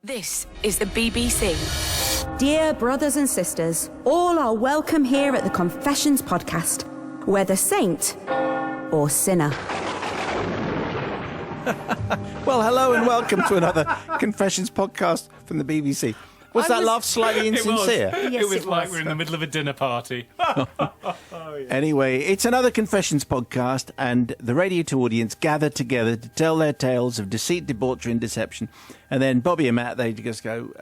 This is the BBC. Dear brothers and sisters, all are welcome here at the Confessions podcast, whether saint or sinner. Well, hello and welcome to another Confessions podcast from the BBC. Was that laugh slightly insincere? It was like we're in the middle of a dinner party. Anyway, it's another Confessions podcast, and the Radio 2 audience gathered together to tell their tales of deceit, debauchery and deception. And then Bobby and Matt, they just go,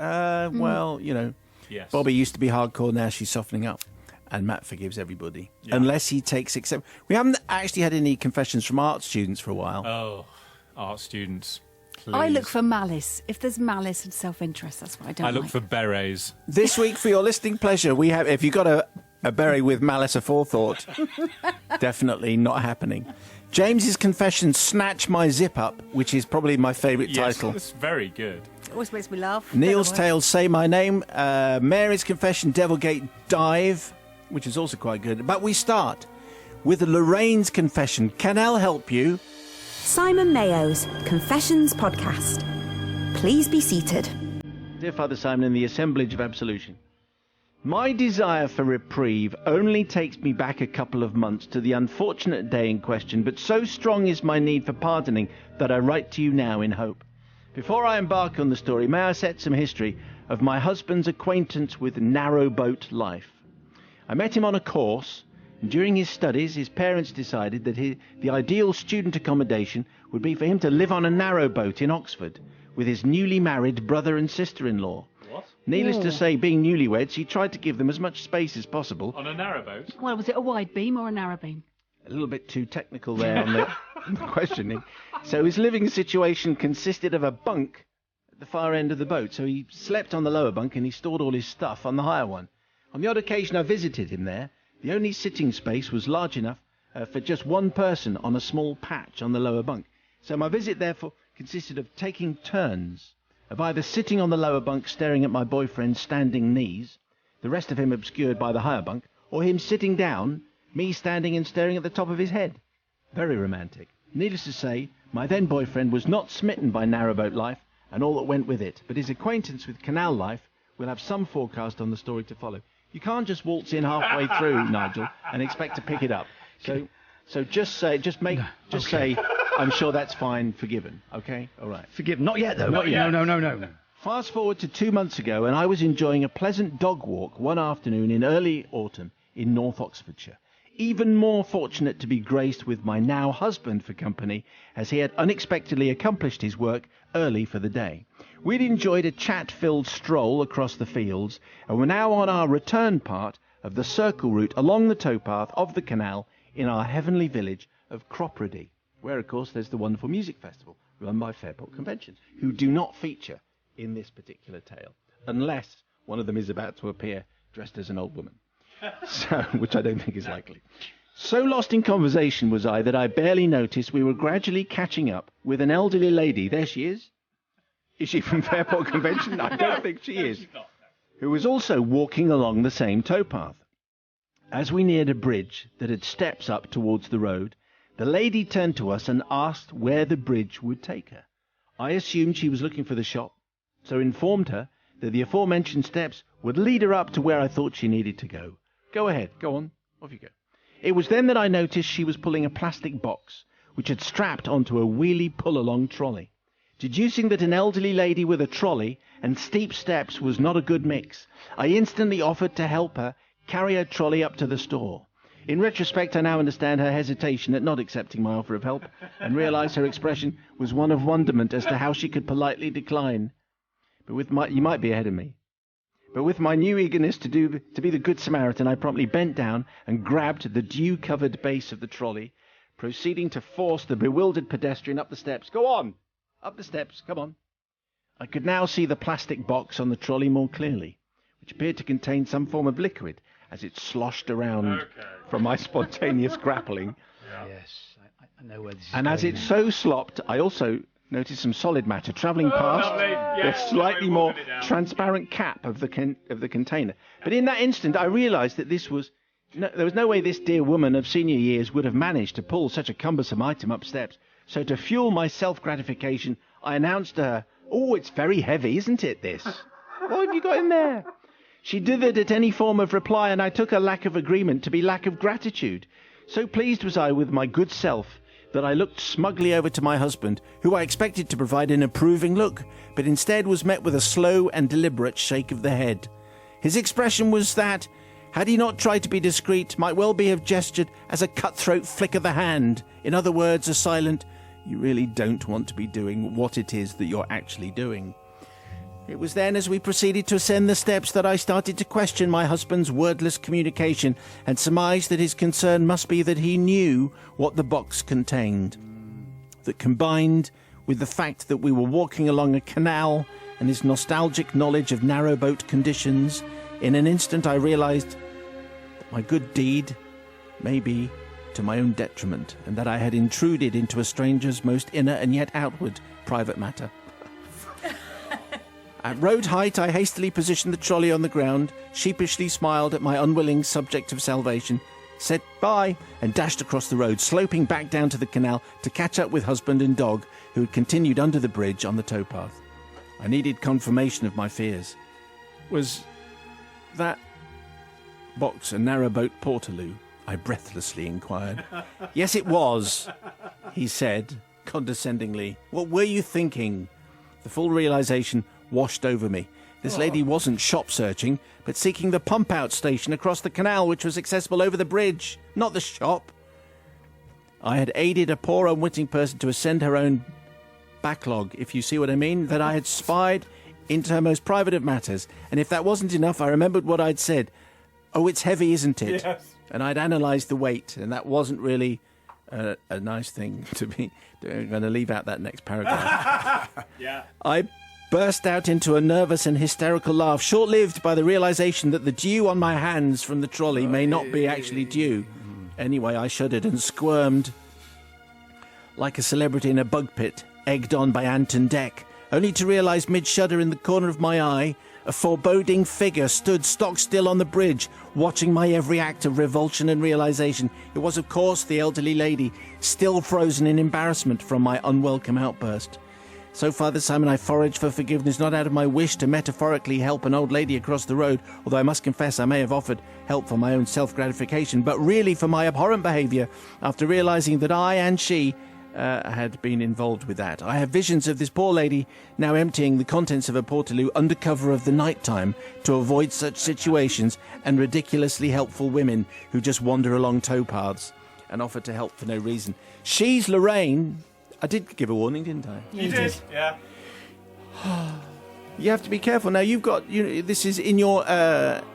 Yes. Bobby used to be hardcore, now she's softening up. And Matt forgives everybody, unless he takes except. We haven't actually had any confessions from art students for a while. Oh, art students. Please. I look for malice. If there's malice and self-interest, that's what I don't like. I look for berets. This week, for your listening pleasure, we have, if you've got a beret with malice aforethought, definitely not happening. James's confession, Snatch My Zip Up, which is probably my favourite title. It's very good. It always makes me laugh. Neil's tale, Say My Name. Mary's confession, Devilgate Dive, which is also quite good. But we start with Lorraine's confession, Canal Help You? Simon Mayo's Confessions podcast. Please be seated. Dear Father Simon, in the assemblage of absolution, my desire for reprieve only takes me back a couple of months to the unfortunate day in question, but so strong is my need for pardoning that I write to you now in hope. Before I embark on the story, may I set some history of my husband's acquaintance with narrowboat life. I met him on a course, and during his studies, his parents decided that the ideal student accommodation would be for him to live on a narrowboat in Oxford with his newly married brother and sister-in-law. What? Needless to say, being newlyweds, he tried to give them as much space as possible. On a narrowboat? Well, was it a wide beam or a narrow beam? A little bit too technical there on the questioning. So his living situation consisted of a bunk at the far end of the boat. So he slept on the lower bunk and he stored all his stuff on the higher one. On the odd occasion I visited him there, the only sitting space was large enough for just one person on a small patch on the lower bunk. So my visit therefore consisted of taking turns, of either sitting on the lower bunk staring at my boyfriend's standing knees, the rest of him obscured by the higher bunk, or him sitting down, me standing and staring at the top of his head. Very romantic. Needless to say, my then boyfriend was not smitten by narrowboat life and all that went with it, but his acquaintance with canal life will have some forecast on the story to follow. You can't just waltz in halfway through, Nigel, and expect to pick it up. So just say, I'm sure that's fine, forgiven. Okay? All right. Forgiven. Not yet, though. Not yet. No. Fast forward to 2 months ago, and I was enjoying a pleasant dog walk one afternoon in early autumn in North Oxfordshire. Even more fortunate to be graced with my now husband for company, as he had unexpectedly accomplished his work early for the day. We'd enjoyed a chat-filled stroll across the fields, and were now on our return part of the circle route along the towpath of the canal in our heavenly village of Cropredy, where, of course, there's the wonderful music festival run by Fairport Convention, who do not feature in this particular tale, unless one of them is about to appear dressed as an old woman, which I don't think is likely. So lost in conversation was I that I barely noticed we were gradually catching up with an elderly lady. There she is. Is she from Fairport Convention? I don't think she is. Who was also walking along the same towpath. As we neared a bridge that had steps up towards the road, the lady turned to us and asked where the bridge would take her. I assumed she was looking for the shop, so informed her that the aforementioned steps would lead her up to where I thought she needed to go. Go ahead, go on, off you go. It was then that I noticed she was pulling a plastic box, which had strapped onto a wheelie pull-along trolley. Deducing that an elderly lady with a trolley and steep steps was not a good mix, I instantly offered to help her carry her trolley up to the store. In retrospect, I now understand her hesitation at not accepting my offer of help, and realise her expression was one of wonderment as to how she could politely decline. You might be ahead of me. But with my new eagerness to be the Good Samaritan, I promptly bent down and grabbed the dew-covered base of the trolley, proceeding to force the bewildered pedestrian up the steps. Go on! Up the steps, come on. I could now see the plastic box on the trolley more clearly, which appeared to contain some form of liquid as it sloshed around from my spontaneous grappling. Yes, I know where this is And going as it now. so slopped, I also noticed some solid matter travelling past the slightly more transparent cap of the container. But in that instant, I realised that there was no way this dear woman of senior years would have managed to pull such a cumbersome item up steps. So to fuel my self-gratification, I announced to her, Oh, it's very heavy, isn't it, this? What have you got in there? She dithered at any form of reply, and I took her lack of agreement to be lack of gratitude. So pleased was I with my good self that I looked smugly over to my husband, who I expected to provide an approving look, but instead was met with a slow and deliberate shake of the head. His expression was that, had he not tried to be discreet, might well be have gestured as a cutthroat flick of the hand. In other words, a silent, you really don't want to be doing what it is that you're actually doing. It was then, as we proceeded to ascend the steps, that I started to question my husband's wordless communication and surmised that his concern must be that he knew what the box contained. That combined with the fact that we were walking along a canal and his nostalgic knowledge of narrowboat conditions, in an instant I realised that my good deed may be to my own detriment, and that I had intruded into a stranger's most inner and yet outward private matter. At road height, I hastily positioned the trolley on the ground, sheepishly smiled at my unwilling subject of salvation, said bye, and dashed across the road, sloping back down to the canal to catch up with husband and dog, who had continued under the bridge on the towpath. I needed confirmation of my fears. Was that box a narrowboat Portaloo? I breathlessly inquired. Yes, it was, he said, condescendingly. What were you thinking? The full realization washed over me. This lady wasn't shop searching, but seeking the pump-out station across the canal, which was accessible over the bridge, not the shop. I had aided a poor unwitting person to ascend her own backlog, if you see what I mean, that I had spied into her most private of matters. And if that wasn't enough, I remembered what I'd said. Oh, it's heavy, isn't it? Yes. And I'd analysed the weight, and that wasn't really a nice thing to be doing. I'm going to leave out that next paragraph. Yeah. I burst out into a nervous and hysterical laugh, short-lived by the realisation that the dew on my hands from the trolley may not be actually dew. Anyway, I shuddered and squirmed like a celebrity in a bug pit, egged on by Anton Deck, only to realise mid-shudder in the corner of my eye, a foreboding figure stood stock-still on the bridge, watching my every act of revulsion and realisation. It was, of course, the elderly lady, still frozen in embarrassment from my unwelcome outburst. So far this time, I foraged for forgiveness, not out of my wish to metaphorically help an old lady across the road, although I must confess I may have offered help for my own self-gratification, but really for my abhorrent behaviour, after realising that I and she had been involved with that. I have visions of this poor lady now emptying the contents of her Portaloo under cover of the night time to avoid such situations, and ridiculously helpful women who just wander along towpaths and offer to help for no reason. She's Lorraine. I did give a warning, didn't I? You did, yeah. You have to be careful. Now, you've got, this is in your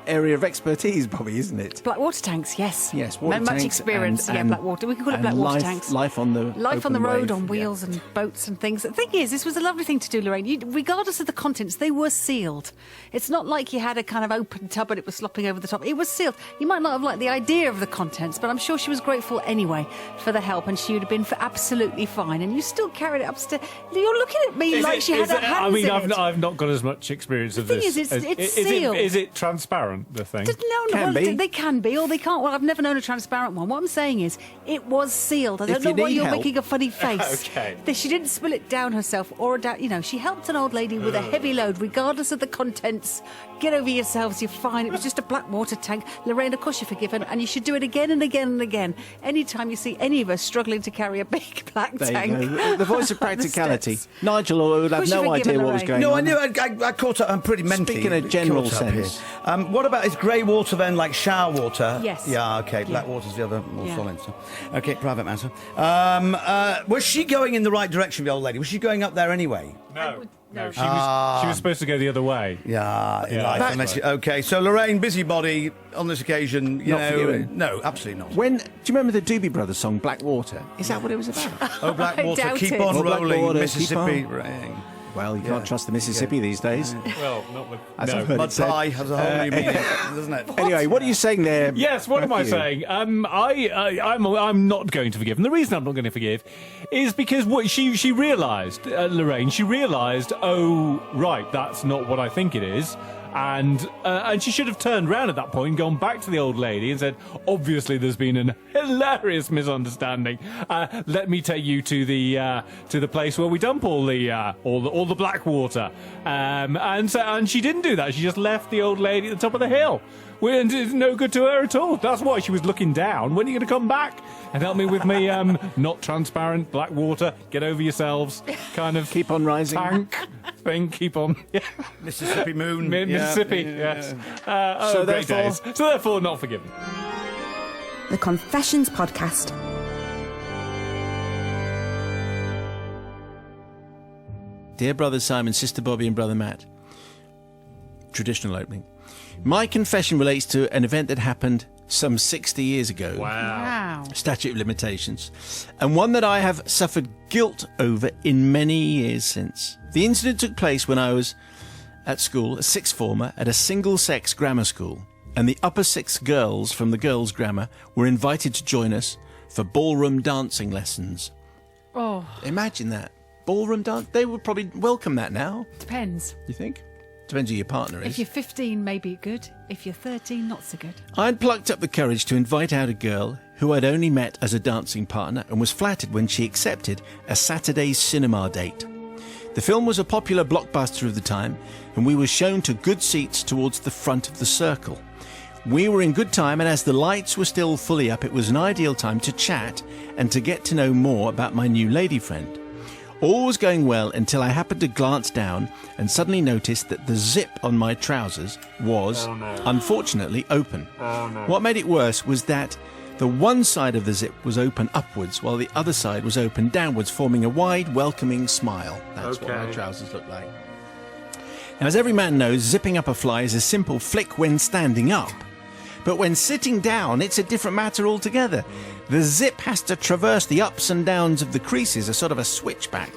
area of expertise, Bobby, isn't it? Black water tanks, yes. Yes, water Much tanks experience, and black water. We can call it black water tanks. Life on the Life on the open road, wave. on wheels and boats and things. The thing is, this was a lovely thing to do, Lorraine. Regardless of the contents, they were sealed. It's not like you had a kind of open tub and it was slopping over the top. It was sealed. You might not have liked the idea of the contents, but I'm sure she was grateful anyway for the help, and she would have been absolutely fine. And you still carried it upstairs. You're looking at me like she had her hands in it. I've not got as much experience of The thing this. is, it's sealed. Is it transparent, the thing? Can be. They can be, or they can't. Well, I've never known a transparent one. What I'm saying is, it was sealed. I don't know why you're making a funny face. Okay. She didn't spill it down herself, or down. She helped an old lady with a heavy load, regardless of the contents. Get over yourselves. You're fine. It was just a black water tank. Lorraine, of course you're forgiven, and you should do it again and again and again. Anytime you see any of us struggling to carry a big black There tank. you go. The voice of up the practicality. steps. Nigel would have Push no your idea forgiven, what was Lorraine. going on. No, I knew. I caught up. I'm pretty mentally. Speaking in a general caught up sense. here. What about, is grey water then like shower water? Yes. Yeah, okay. Black Yeah. water's the other more Yeah. solid stuff. Okay, private matter. Was she going in the right direction, the old lady? Was she going up there anyway? No, she was supposed to go the other way. Yeah, in Yeah, life. that's Unless okay, so Lorraine, busybody on this occasion. Not forgiven. No, absolutely not. Do you remember the Doobie Brothers song Black Water? Is that what it was about? Oh, black I water, doubt keep it. on Oh, black rolling, water, keep Mississippi. on. Rain. Well, you can't trust the Mississippi these days. Well, not with... As I've No. heard Mud it said. pie has a whole new meaning, doesn't it? Anyway, what are you saying there? Yes, what am I Matthew? saying? I'm not going to forgive. And the reason I'm not going to forgive is because what she realised, Lorraine, oh, right, that's not what I think it is. And she should have turned round at that point, gone back to the old lady and said, obviously there's been an hilarious misunderstanding. Let me take you to the place where we dump all the black water. And she didn't do that. She just left the old lady at the top of the hill. And it's no good to her at all. That's why she was looking down. When are you going to come back and help me with me not transparent black water? Get over yourselves. Kind of Keep on rising. tank thing. Keep on. Yeah. Mississippi Moon. Mississippi. Yes. So great days. So therefore, not forgiven. The Confessions Podcast. Dear Brother Simon, Sister Bobby and Brother Matt. Traditional opening. My confession relates to an event that happened some 60 years ago. Wow. Statute of limitations. And one that I have suffered guilt over in many years since. The incident took place when I was at school, a sixth former, at a single-sex grammar school. And the upper six girls from the girls' grammar were invited to join us for ballroom dancing lessons. Oh, Imagine that. Ballroom dance? They would probably welcome that now, depends. you think? Depends who your partner is. If you're 15, maybe good. If you're 13, not so good. I'd plucked up the courage to invite out a girl who I'd only met as a dancing partner and was flattered when she accepted a Saturday cinema date. The film was a popular blockbuster of the time, and we were shown to good seats towards the front of the circle. We were in good time, and as the lights were still fully up, it was an ideal time to chat and to get to know more about my new lady friend. All was going well until I happened to glance down and suddenly noticed that the zip on my trousers was, unfortunately, open. What made it worse was that the one side of the zip was open upwards, while the other side was open downwards, forming a wide, welcoming smile. That's what my trousers look like. Now, as every man knows, zipping up a fly is a simple flick when standing up. But when sitting down, it's a different matter altogether. The zip has to traverse the ups and downs of the creases, a sort of a switchback.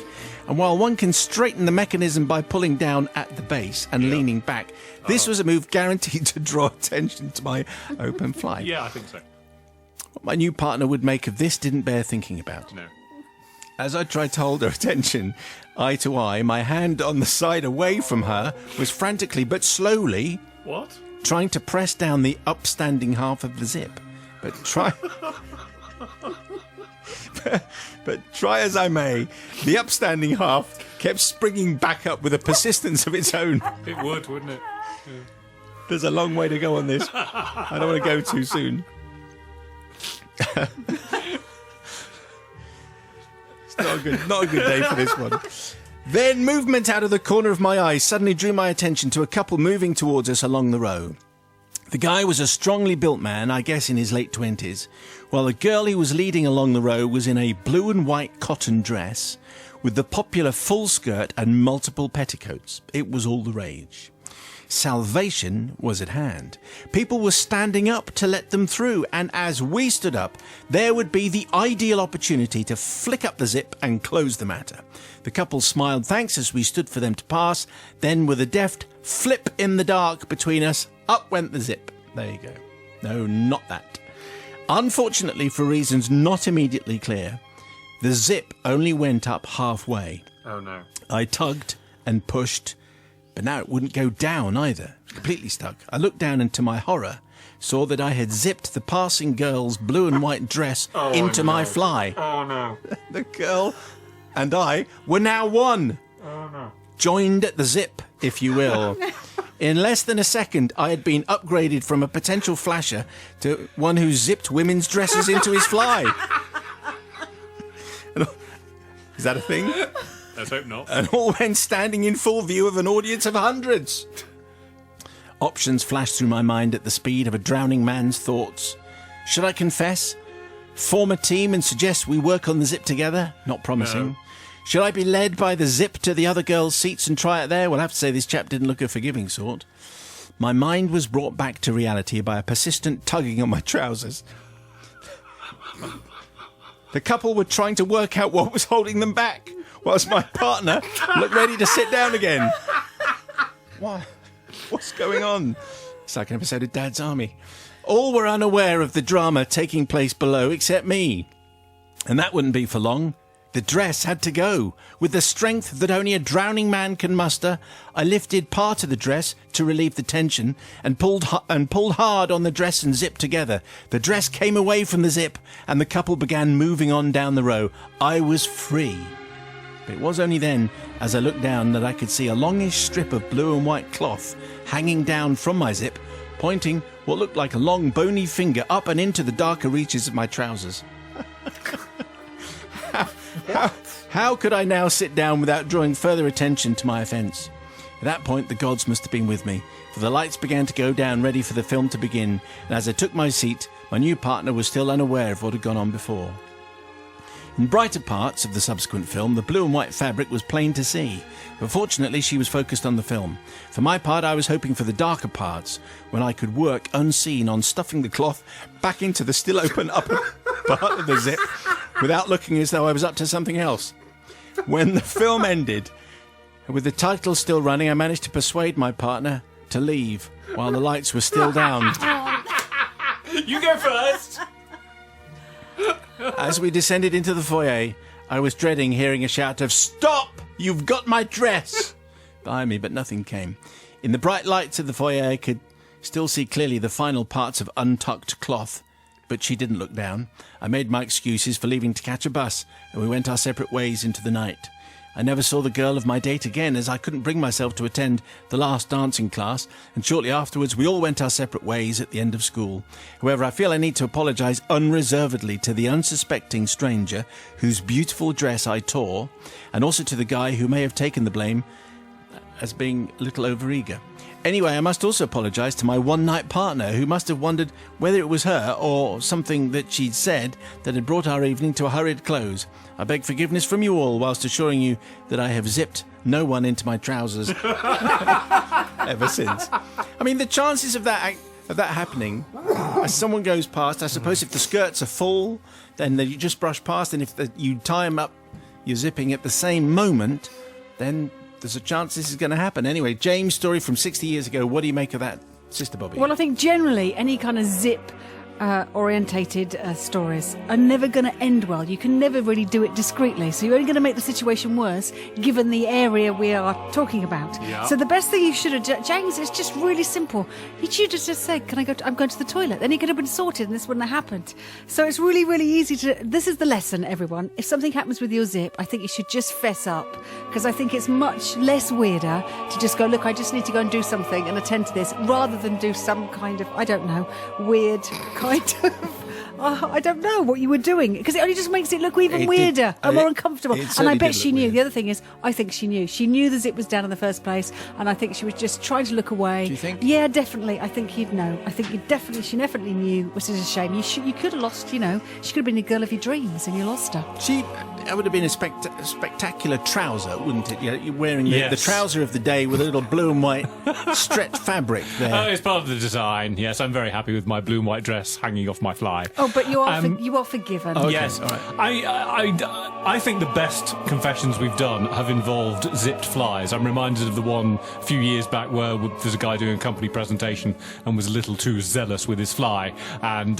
And while one can straighten the mechanism by pulling down at the base and leaning back, this was a move guaranteed to draw attention to my open fly. Yeah, I think so. What my new partner would make of this didn't bear thinking about. No. As I tried to hold her attention, eye to eye, my hand on the side away from her was frantically but slowly What? trying to press down the upstanding half of the zip. But try as I may, the upstanding half kept springing back up with a persistence of its own. It would, wouldn't it? There's a long way to go on this. I don't want to go too soon. It's not a good day for this one. Then movement out of the corner of my eye suddenly drew my attention to a couple moving towards us along the row. The guy was a strongly built man, I guess in his late 20s, while the girl he was leading along the row was in a blue and white cotton dress with the popular full skirt and multiple petticoats. It was all the rage. Salvation was at hand. People were standing up to let them through, and as we stood up, there would be the ideal opportunity to flick up the zip and close the matter. The couple smiled thanks as we stood for them to pass, then with a deft flip in the dark between us, up went the zip. There you go. No, not that. Unfortunately, for reasons not immediately clear, the zip only went up halfway. Oh, no. I tugged and pushed, but now it wouldn't go down either. Completely stuck. I looked down and to my horror saw that I had zipped the passing girl's blue and white dress into my fly. Oh, no. The girl and I were now one. Oh, no. Joined at the zip, if you will. In less than a second, I had been upgraded from a potential flasher to one who zipped women's dresses into his fly. Is that a thing? Let's hope not. And all when standing in full view of an audience of hundreds. Options flashed through my mind at the speed of a drowning man's thoughts. Should I confess? Form a team and suggest we work on the zip together? Not promising. No. Should I be led by the zip to the other girls' seats and try it there? Well, I have to say this chap didn't look a forgiving sort. My mind was brought back to reality by a persistent tugging on my trousers. The couple were trying to work out what was holding them back, whilst my partner looked ready to sit down again. What? What's going on? It's like an episode of Dad's Army. All were unaware of the drama taking place below except me. And that wouldn't be for long. The dress had to go. With the strength that only a drowning man can muster, I lifted part of the dress to relieve the tension and pulled hard on the dress and zipped together. The dress came away from the zip and the couple began moving on down the row. I was free. But it was only then, as I looked down, that I could see a longish strip of blue and white cloth hanging down from my zip, pointing what looked like a long bony finger up and into the darker reaches of my trousers. How could I now sit down without drawing further attention to my offence? At that point, the gods must have been with me, for the lights began to go down, ready for the film to begin, and as I took my seat, my new partner was still unaware of what had gone on before. In brighter parts of the subsequent film, the blue and white fabric was plain to see, but fortunately she was focused on the film. For my part, I was hoping for the darker parts, when I could work unseen on stuffing the cloth back into the still open upper part of the zip, without looking as though I was up to something else. When the film ended, with the title still running, I managed to persuade my partner to leave while the lights were still down. You go first! As we descended into the foyer, I was dreading hearing a shout of, "Stop! You've got my dress!" behind me, but nothing came. In the bright lights of the foyer, I could still see clearly the final parts of untucked cloth, but she didn't look down. I made my excuses for leaving to catch a bus, and we went our separate ways into the night. I never saw the girl of my date again, as I couldn't bring myself to attend the last dancing class, and shortly afterwards we all went our separate ways at the end of school. However, I feel I need to apologise unreservedly to the unsuspecting stranger whose beautiful dress I tore, and also to the guy who may have taken the blame as being a little overeager. Anyway, I must also apologise to my one-night partner, who must have wondered whether it was her or something that she'd said that had brought our evening to a hurried close. I beg forgiveness from you all, whilst assuring you that I have zipped no one into my trousers ever since. I mean, the chances of that happening as someone goes past, I suppose if the skirts are full, then you just brush past, and if you tie them up, you're zipping at the same moment, then there's a chance this is going to happen. Anyway, James' story from 60 years ago, what do you make of that, Sister Bobby? Well, I think generally any kind of zip orientated stories are never going to end well. You can never really do it discreetly, so you're only going to make the situation worse given the area we are talking about. Yeah. So the best thing you should have, James, is just really simple. You should have just said, "Can I go? I'm going to the toilet." Then he could have been sorted, and this wouldn't have happened. So it's really, really easy to. This is the lesson, everyone. If something happens with your zip, I think you should just fess up, because I think it's much less weirder to just go, "Look, I just need to go and do something and attend to this," rather than do some kind of, I don't know, weird kind of, I don't know what you were doing, because it only just makes it look even weirder and more uncomfortable. And I bet she knew. The other thing is, I think she knew. She knew the zip was down in the first place, and I think she was just trying to look away. Do you think? Yeah, definitely. I think he'd know. I think she definitely knew, which is a shame. You could have lost, she could have been the girl of your dreams, and you lost her. It would have been a spectacular trouser, wouldn't it? You're wearing the trouser of the day with a little blue and white stretched fabric there. Oh, it's part of the design. Yes, I'm very happy with my blue and white dress hanging off my fly. Oh, but you are forgiven. Okay, Yes, all right. I think the best confessions we've done have involved zipped flies. I'm reminded of the one a few years back where there's a guy doing a company presentation and was a little too zealous with his fly, and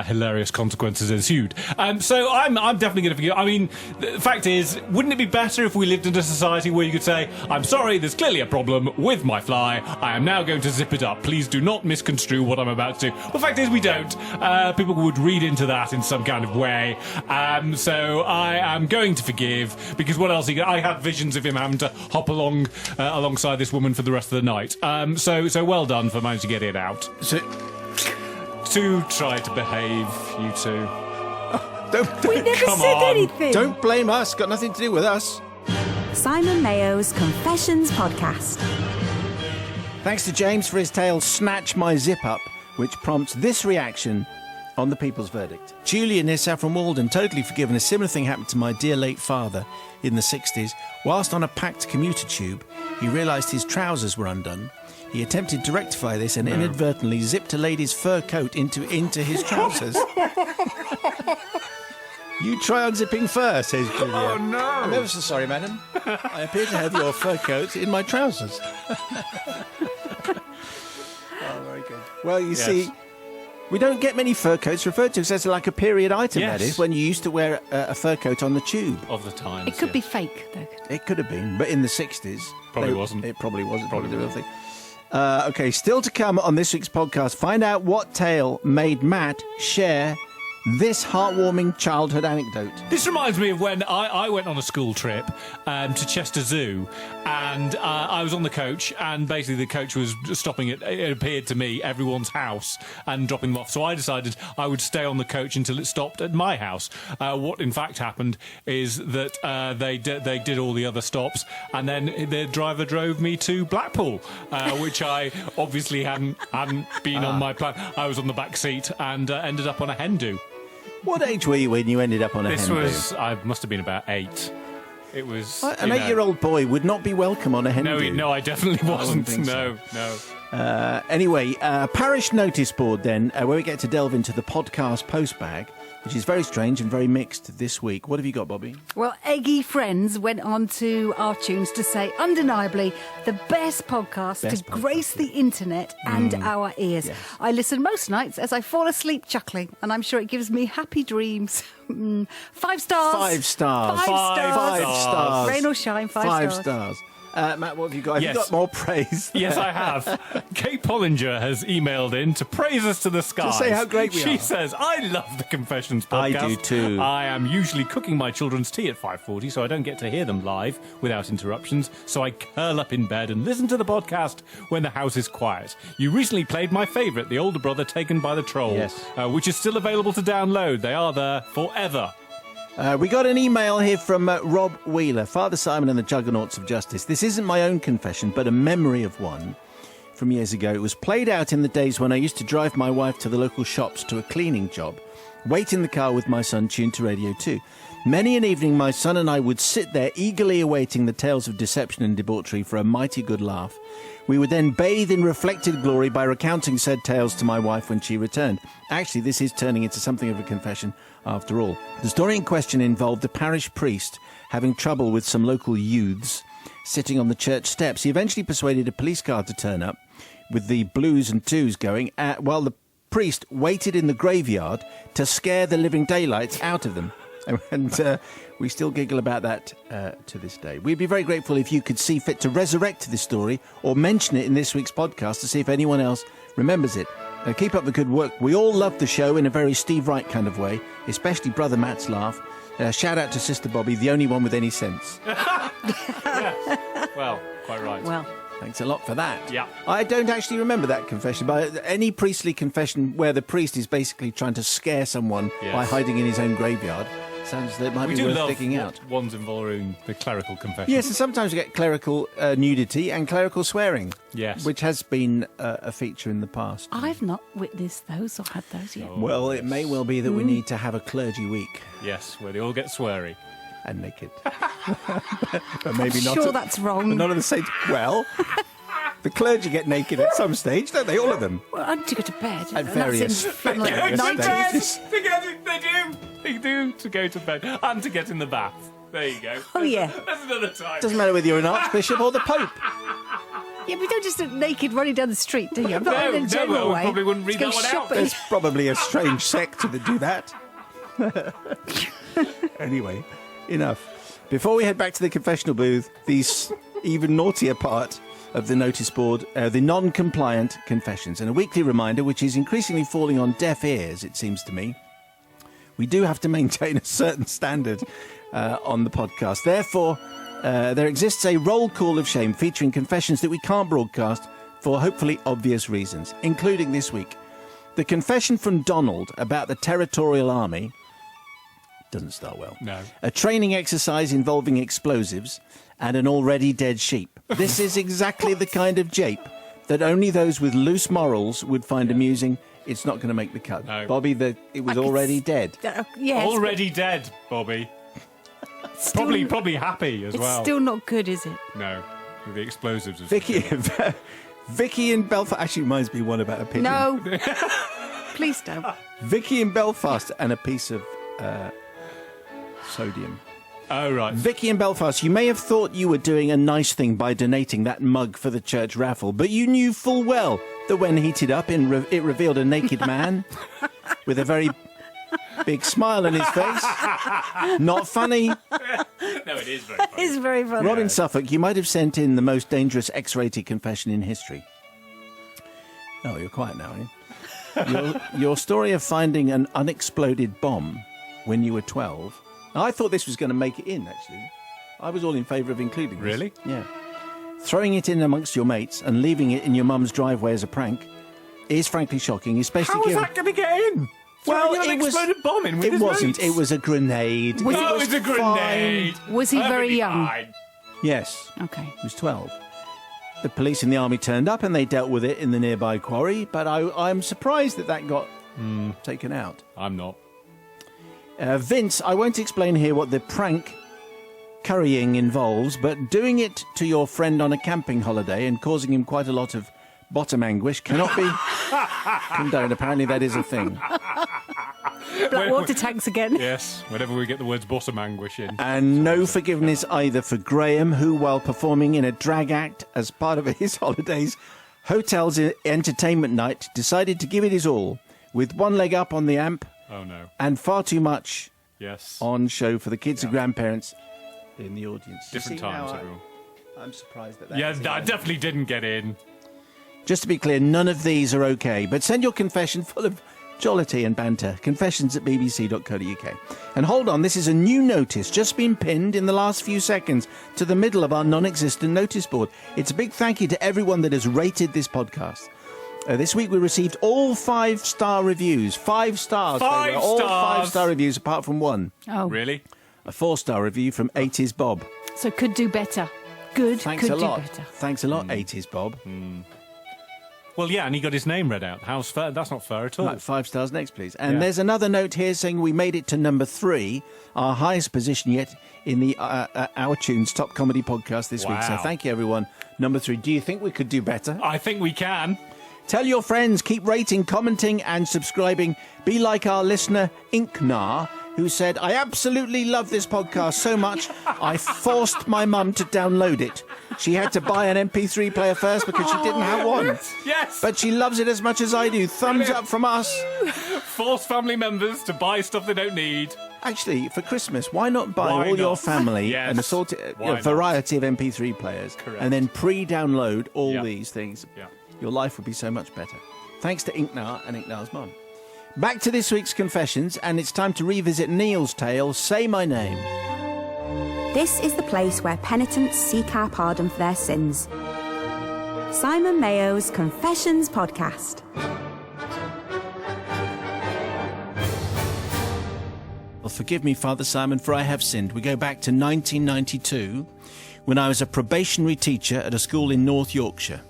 hilarious consequences ensued. So I'm definitely going to forgive. I mean, the fact is, wouldn't it be better if we lived in a society where you could say, "I'm sorry, there's clearly a problem with my fly. I am now going to zip it up. Please do not misconstrue what I'm about to do." Well, the fact is, we don't. People would read into that in some kind of way. So I am going to forgive, because what else? I had visions of him having to hop alongside this woman for the rest of the night. So well done for managing to get it out. To try to behave, you two. We never Come said on. anything. Don't blame us. Got nothing to do with us. Simon Mayo's Confessions Podcast. Thanks to James for his tale, Snatch My Zip Up, which prompts this reaction on the People's Verdict. Julian Issa from Walden, totally forgiven. A similar thing happened to my dear late father in the 60s. Whilst on a packed commuter tube, he realised his trousers were undone. He attempted to rectify this and inadvertently zipped a lady's fur coat into his trousers. You try unzipping fur, says Julia. Oh, no. I'm ever so sorry, madam. I appear to have your fur coat in my trousers. Oh, very good. Well, you see, We don't get many fur coats referred to. So it's like a period item, Yes. that is, when you used to wear a fur coat on the tube. Of the times. It could yes. be fake, though. It could have been, but in the 60s. Probably wasn't. It probably wasn't. Probably the real wasn't. thing. Okay, still to come on this week's podcast, find out what tale made Matt share this heartwarming childhood anecdote. This reminds me of when I went on a school trip to Chester Zoo, and I was on the coach, and basically the coach was stopping at, it appeared to me, everyone's house and dropping them off. So I decided I would stay on the coach until it stopped at my house. What in fact happened is that they did all the other stops, and then the driver drove me to Blackpool, which I obviously hadn't been on my plan. I was on the back seat and ended up on a hen do. What age were you when you ended up on a This hen do? was, I must have been about 8. It was... An 8-year-old boy would not be welcome on a hen do. No, I definitely wasn't. think No. Anyway, parish notice board then, where we get to delve into the podcast postbag, which is very strange and very mixed this week. What have you got, Bobby? Well, Eggy Friends went on to our tunes to say, undeniably, the best podcast Best to grace the internet and our ears. Yes. I listen most nights as I fall asleep chuckling, and I'm sure it gives me happy dreams. 5 stars. 5 stars. 5 stars. 5 stars. Rain or shine, 5 stars. Matt, what have you got? Have Yes. you got more praise? Yes, I have. Kate Pollinger has emailed in to praise us to the skies. say how great we She are. says, I love the Confessions I podcast. do too. I am usually cooking my children's tea at 5:40, so I don't get to hear them live without interruptions, so I curl up in bed and listen to the podcast when the house is quiet. You recently played my favourite, The Older Brother Taken by the Troll, Yes. which is still available to download. They are there forever. We got an email here from Rob Wheeler, Father Simon and the Juggernauts of Justice. This isn't my own confession, but a memory of one from years ago. It was played out in the days when I used to drive my wife to the local shops to a cleaning job, wait in the car with my son tuned to Radio 2. Many an evening, my son and I would sit there eagerly awaiting the tales of deception and debauchery for a mighty good laugh. We would then bathe in reflected glory by recounting said tales to my wife when she returned. Actually, this is turning into something of a confession after all. The story in question involved the parish priest having trouble with some local youths sitting on the church steps. He eventually persuaded a police car to turn up with the blues and twos going, while the priest waited in the graveyard to scare the living daylights out of them. And we still giggle about that to this day. We'd be very grateful if you could see fit to resurrect this story or mention it in this week's podcast to see if anyone else remembers it. Keep up the good work. We all love the show in a very Steve Wright kind of way, especially Brother Matt's laugh. Shout out to Sister Bobby, the only one with any sense. Well, quite right. Well, Thanks a lot for that. Yeah. I don't actually remember that confession, but any priestly confession where the priest is basically trying to scare someone Yes. by hiding in his own graveyard sounds that it might we be do worth love digging out. ones involving the clerical confession. Yes, and sometimes you get clerical nudity and clerical swearing. Yes. Which has been a feature in the past. I've not witnessed those or had those yet. Well, it may well be that we need to have a clergy week Yes, where they all get sweary. and naked. But maybe not. Sure, that's wrong. None of the same. Well, the clergy get naked at some stage, don't they? All of them. Well, I need to go to bed. At and various- That's in, like, various 90s. stages. They do to go to bed and to get in the bath. There you go. Oh, yeah. That's another time. Doesn't matter whether you're an archbishop or the pope. Yeah, we don't just look naked running down the street, do you? I'm not in a general well, we way. probably wouldn't read Let's that go one out. shopping. There's probably a strange sect that do that. Anyway, enough. Before we head back to the confessional booth, the even naughtier part of the notice board, the non-compliant confessions. And a weekly reminder, which is increasingly falling on deaf ears, it seems to me. We do have to maintain a certain standard on the podcast. Therefore, there exists a roll call of shame featuring confessions that we can't broadcast for hopefully obvious reasons, including this week. The confession from Donald about the Territorial Army doesn't start well. No. A training exercise involving explosives and an already dead sheep. This is exactly the kind of jape that only those with loose morals would find amusing. It's not going to make the cut. No. Bobby, it was already dead. Yes, Already dead, Bobby. still- Probably happy as It's well. still not good, is it? No, with the explosives. Vicky in Belfast actually reminds me one about a pigeon. No. Please don't. Vicky in Belfast and a piece of sodium. Oh, right. Vicky in Belfast, you may have thought you were doing a nice thing by donating that mug for the church raffle, but you knew full well that when heated up, it revealed a naked man with a very big smile on his face. Not funny. No, it is very funny. It's very funny. Robin Suffolk, you might have sent in the most dangerous X-rated confession in history. Oh, you're quiet now, eh? Your story of finding an unexploded bomb when you were 12. Now, I thought this was going to make it in, actually. I was all in favour of including this. Really? Yeah. Throwing it in amongst your mates and leaving it in your mum's driveway as a prank is frankly shocking, especially How was given... that going to get in? Well, Throwing an it was... exploded bomb in with It his wasn't. mates? It was a grenade. Was Oh, it was a grenade. Was he very Perfectly young? fine. Yes. Okay. He was 12. The police and the army turned up and they dealt with it in the nearby quarry, but I'm surprised that got taken out. I'm not. Vince, I won't explain here what the prank currying involves, but doing it to your friend on a camping holiday and causing him quite a lot of bottom anguish cannot be condoned. Apparently that is a thing. Black water tanks again. Yes, whenever we get the words bottom anguish in. And no forgiveness either for Graham, who, while performing in a drag act as part of his holidays, hotel's entertainment night, decided to give it his all, with one leg up on the amp Oh, no. and far too much Yes. on show for the kids and grandparents in the audience. You Different see times, how everyone. I'm surprised that Yeah, isn't I in. definitely didn't get in. Just to be clear, none of these are okay, but send your confession full of jollity and banter. confessions@bbc.co.uk. And hold on, this is a new notice just been pinned in the last few seconds to the middle of our non-existent notice board. It's a big thank you to everyone that has rated this podcast. This week we received all 5-star reviews. 5 stars. They were all 5-star reviews apart from one. Oh, Really? A 4-star review from 80s Bob. so could do better. Good, Thanks could a lot. do better. Thanks a lot, 80s Bob. Well, yeah, and he got his name read out. How's fair? That's not fair at all. Right, 5 stars next, please. And Yeah. there's another note here saying we made it to number 3, our highest position yet in the Our Tunes Top Comedy Podcast this week. So Wow. thank you, everyone. Number 3. Do you think we could do better? I think we can. Tell your friends, keep rating, commenting and subscribing. Be like our listener, Inknar, who said, I absolutely love this podcast so much, I forced my mum to download it. She had to buy an MP3 player first because she didn't have one. Yes. But she loves it as much as I do. Thumbs up from us. Force family members to buy stuff they don't need. Actually, for Christmas, why not buy Why all your not? family Yes. an assorted Why not? variety of MP3 players Correct. and then pre-download all Yeah. these things? Yeah. Your life would be so much better. Thanks to Inknar and Inknar's mum. Back to this week's confessions, and it's time to revisit Neil's tale, Say My Name. This is the place where penitents seek our pardon for their sins. Simon Mayo's Confessions Podcast. Well, forgive me, Father Simon, for I have sinned. We go back to 1992, when I was a probationary teacher at a school in North Yorkshire.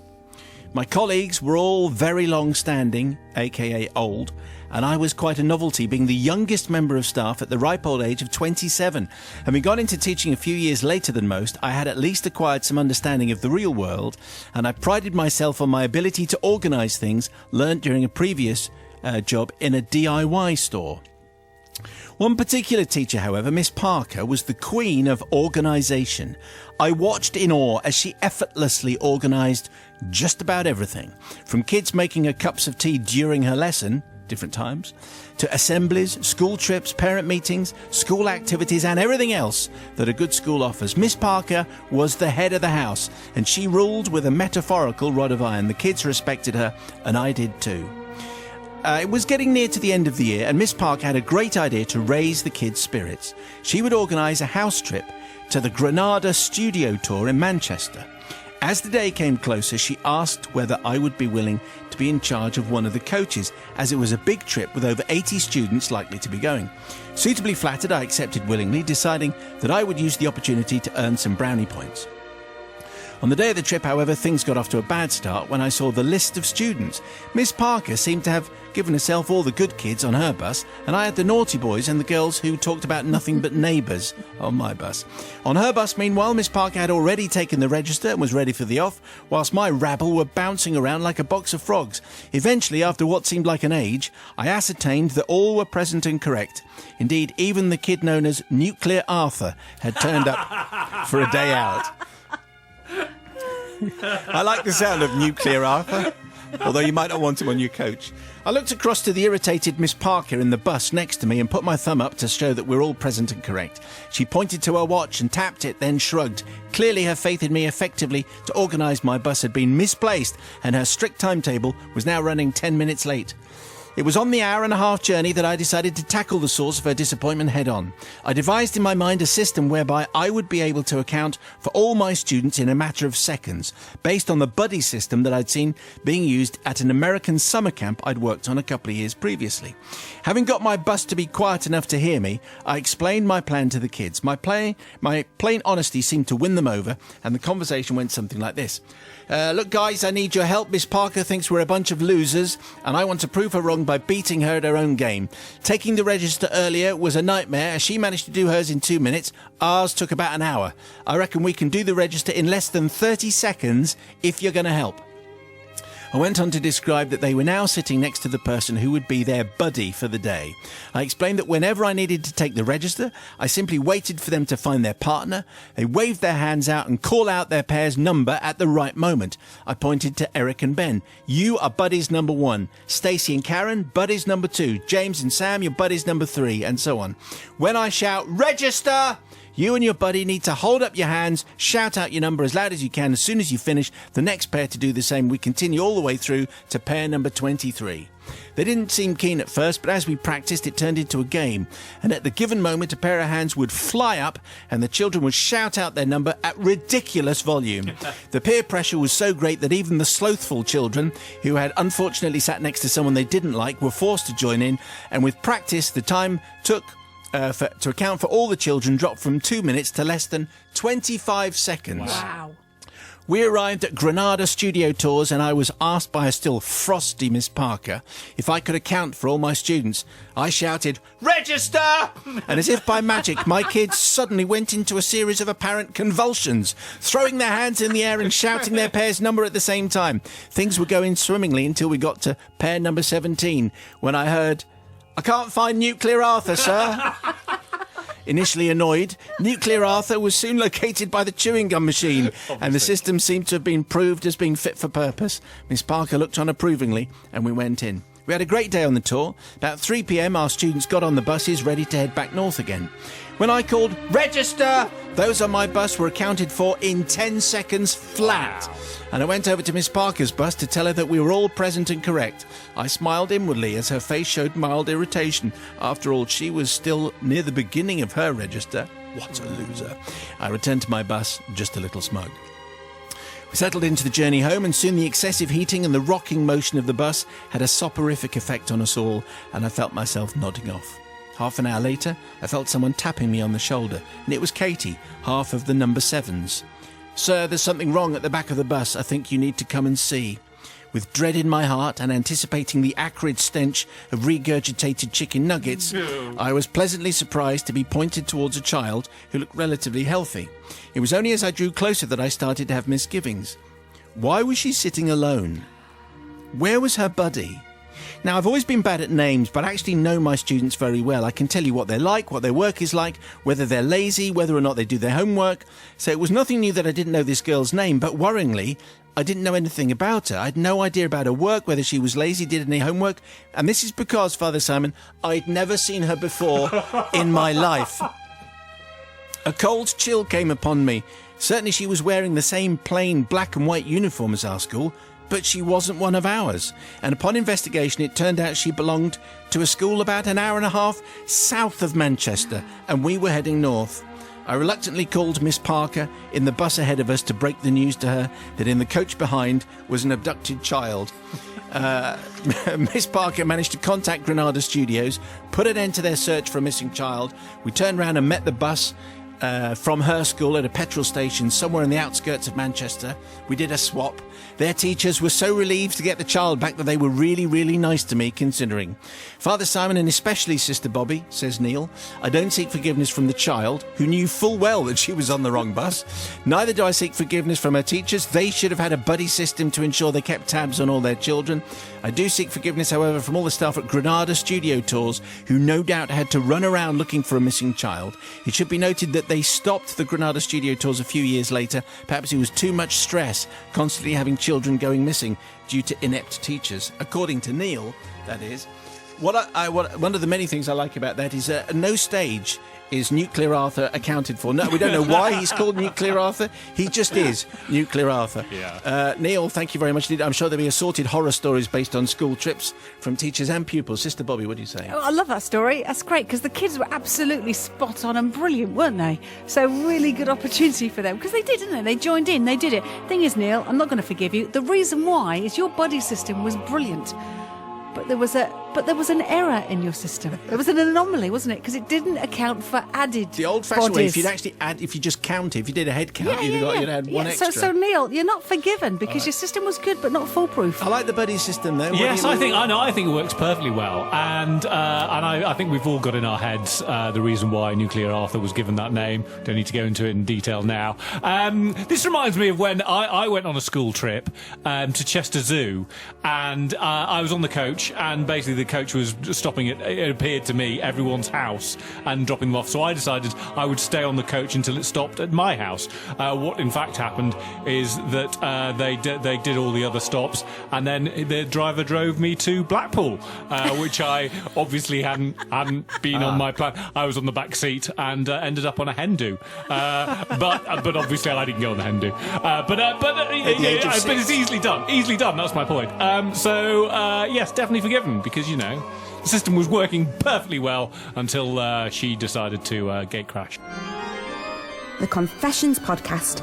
My colleagues were all very long-standing, aka old, and I was quite a novelty, being the youngest member of staff at the ripe old age of 27. Having gone into teaching a few years later than most, I had at least acquired some understanding of the real world, and I prided myself on my ability to organise things learnt during a previous job in a DIY store. One particular teacher, however, Miss Parker, was the queen of organisation. I watched in awe as she effortlessly organised just about everything, from kids making her cups of tea during her lesson, different times, to assemblies, school trips, parent meetings, school activities and everything else that a good school offers. Miss Parker was the head of the house, and she ruled with a metaphorical rod of iron. The kids respected her, and I did too. It was getting near to the end of the year, and Miss Parker had a great idea to raise the kids' spirits. She would organise a house trip to the Granada Studio Tour in Manchester. As the day came closer, she asked whether I would be willing to be in charge of one of the coaches, as it was a big trip with over 80 students likely to be going. Suitably flattered, I accepted willingly, deciding that I would use the opportunity to earn some brownie points. On the day of the trip, however, things got off to a bad start when I saw the list of students. Miss Parker seemed to have given herself all the good kids on her bus, and I had the naughty boys and the girls who talked about nothing but neighbours on my bus. On her bus, meanwhile, Miss Parker had already taken the register and was ready for the off, whilst my rabble were bouncing around like a box of frogs. Eventually, after what seemed like an age, I ascertained that all were present and correct. Indeed, even the kid known as Nuclear Arthur had turned up for a day out. I like the sound of Nuclear Arthur, although you might not want him on your coach. I looked across to the irritated Miss Parker in the bus next to me and put my thumb up to show that we're all present and correct. She pointed to her watch and tapped it, then shrugged. Clearly her faith in me effectively to organise my bus had been misplaced, and her strict timetable was now running 10 minutes late. It was on the hour-and-a-half journey that I decided to tackle the source of her disappointment head-on. I devised in my mind a system whereby I would be able to account for all my students in a matter of seconds, based on the buddy system that I'd seen being used at an American summer camp I'd worked on a couple of years previously. Having got my bus to be quiet enough to hear me, I explained my plan to the kids. My plain honesty seemed to win them over, and the conversation went something like this. Look, guys, I need your help. Miss Parker thinks we're a bunch of losers, and I want to prove her wrong by beating her at her own game. Taking the register earlier was a nightmare, as she managed to do hers in 2 minutes. Ours took about an hour. I reckon we can do the register in less than 30 seconds if you're going to help. I went on to describe that they were now sitting next to the person who would be their buddy for the day. I explained that whenever I needed to take the register, I simply waited for them to find their partner. They waved their hands out and call out their pair's number at the right moment. I pointed to Eric and Ben. You are buddies number 1. Stacey and Karen, buddies number 2. James and Sam, your buddies number 3, and so on. When I shout, register! You and your buddy need to hold up your hands, shout out your number as loud as you can. As soon as you finish, the next pair to do the same. We continue all the way through to pair number 23. They didn't seem keen at first, but as we practiced, it turned into a game. And at the given moment, a pair of hands would fly up and the children would shout out their number at ridiculous volume. The peer pressure was so great that even the slothful children, who had unfortunately sat next to someone they didn't like, were forced to join in. And with practice, the time took to account for all the children dropped from 2 minutes to less than 25 seconds. Wow. We arrived at Granada Studio Tours, and I was asked by a still frosty Miss Parker if I could account for all my students. I shouted, register! And as if by magic, my kids suddenly went into a series of apparent convulsions, throwing their hands in the air and shouting their pair's number at the same time. Things were going swimmingly until we got to pair number 17, when I heard, I can't find Nuclear Arthur, sir. Initially annoyed, Nuclear Arthur was soon located by the chewing gum machine, and the system seemed to have been proved as being fit for purpose. Miss Parker looked on approvingly, and we went in. We had a great day on the tour. About 3 p.m, our students got on the buses ready to head back north again. When I called, register, those on my bus were accounted for in 10 seconds flat. And I went over to Miss Parker's bus to tell her that we were all present and correct. I smiled inwardly as her face showed mild irritation. After all, she was still near the beginning of her register. What a loser. I returned to my bus, just a little smug. We settled into the journey home, and soon the excessive heating and the rocking motion of the bus had a soporific effect on us all, and I felt myself nodding off. Half an hour later, I felt someone tapping me on the shoulder, and it was Katie, half of the number 7s. Sir, there's something wrong at the back of the bus. I think you need to come and see. With dread in my heart and anticipating the acrid stench of regurgitated chicken nuggets, I was pleasantly surprised to be pointed towards a child who looked relatively healthy. It was only as I drew closer that I started to have misgivings. Why was she sitting alone? Where was her buddy? Now, I've always been bad at names, but I actually know my students very well. I can tell you what they're like, what their work is like, whether they're lazy, whether or not they do their homework. So it was nothing new that I didn't know this girl's name, but worryingly, I didn't know anything about her. I had no idea about her work, whether she was lazy, did any homework. And this is because, Father Simon, I'd never seen her before in my life. A cold chill came upon me. Certainly she was wearing the same plain black and white uniform as our school, but she wasn't one of ours. And upon investigation, it turned out she belonged to a school about an hour and a half south of Manchester, and we were heading north. I reluctantly called Miss Parker in the bus ahead of us to break the news to her that in the coach behind was an abducted child. Miss Parker managed to contact Granada Studios, put an end to their search for a missing child. We turned round and met the bus from her school at a petrol station somewhere in the outskirts of Manchester. We did a swap. Their teachers were so relieved to get the child back that they were really, really nice to me, considering. Father Simon and especially Sister Bobby, says Neil, I don't seek forgiveness from the child, who knew full well that she was on the wrong bus. Neither do I seek forgiveness from her teachers. They should have had a buddy system to ensure they kept tabs on all their children. I do seek forgiveness, however, from all the staff at Granada Studio Tours, who no doubt had to run around looking for a missing child. It should be noted that they stopped the Granada Studio Tours a few years later. Perhaps it was too much stress, constantly having children going missing due to inept teachers. According to Neil, that is. One of the many things I like about that is at no stage is Nuclear Arthur accounted for. No, we don't know why he's called Nuclear Arthur. He just is Nuclear Arthur. Yeah. Neil, thank you very much. I'm sure there'll be assorted horror stories based on school trips from teachers and pupils. Sister Bobby, what do you say? Oh, I love that story. That's great because the kids were absolutely spot on and brilliant, weren't they? So really good opportunity for them because they did, didn't they? They joined in, they did it. Thing is, Neil, I'm not going to forgive you. The reason why is your buddy system was brilliant. But there was an error in your system. There was an anomaly, wasn't it? Because it didn't account for added The old-fashioned way, bodies. if you just count it, if you did a head count, you'd have had one extra. So Neil, you're not forgiven because your system was good but not foolproof. I like the buddy system, though. Yes, I think it works perfectly well, and I think we've all got in our heads the reason why Nuclear Arthur was given that name. Don't need to go into it in detail now. This reminds me of when I went on a school trip to Chester Zoo, and I was on the coach, and basically the coach was stopping at, it appeared to me, everyone's house and dropping them off. So I decided I would stay on the coach until it stopped at my house. What in fact happened is that they did all the other stops, and then the driver drove me to Blackpool, which I obviously hadn't been on my plan. I was on the back seat and ended up on a hen do. But obviously I didn't go on the hen do. But it's easily done. Easily done. That's my point. Yes, definitely forgiven because the system was working perfectly well until she decided to gate crash. The Confessions Podcast.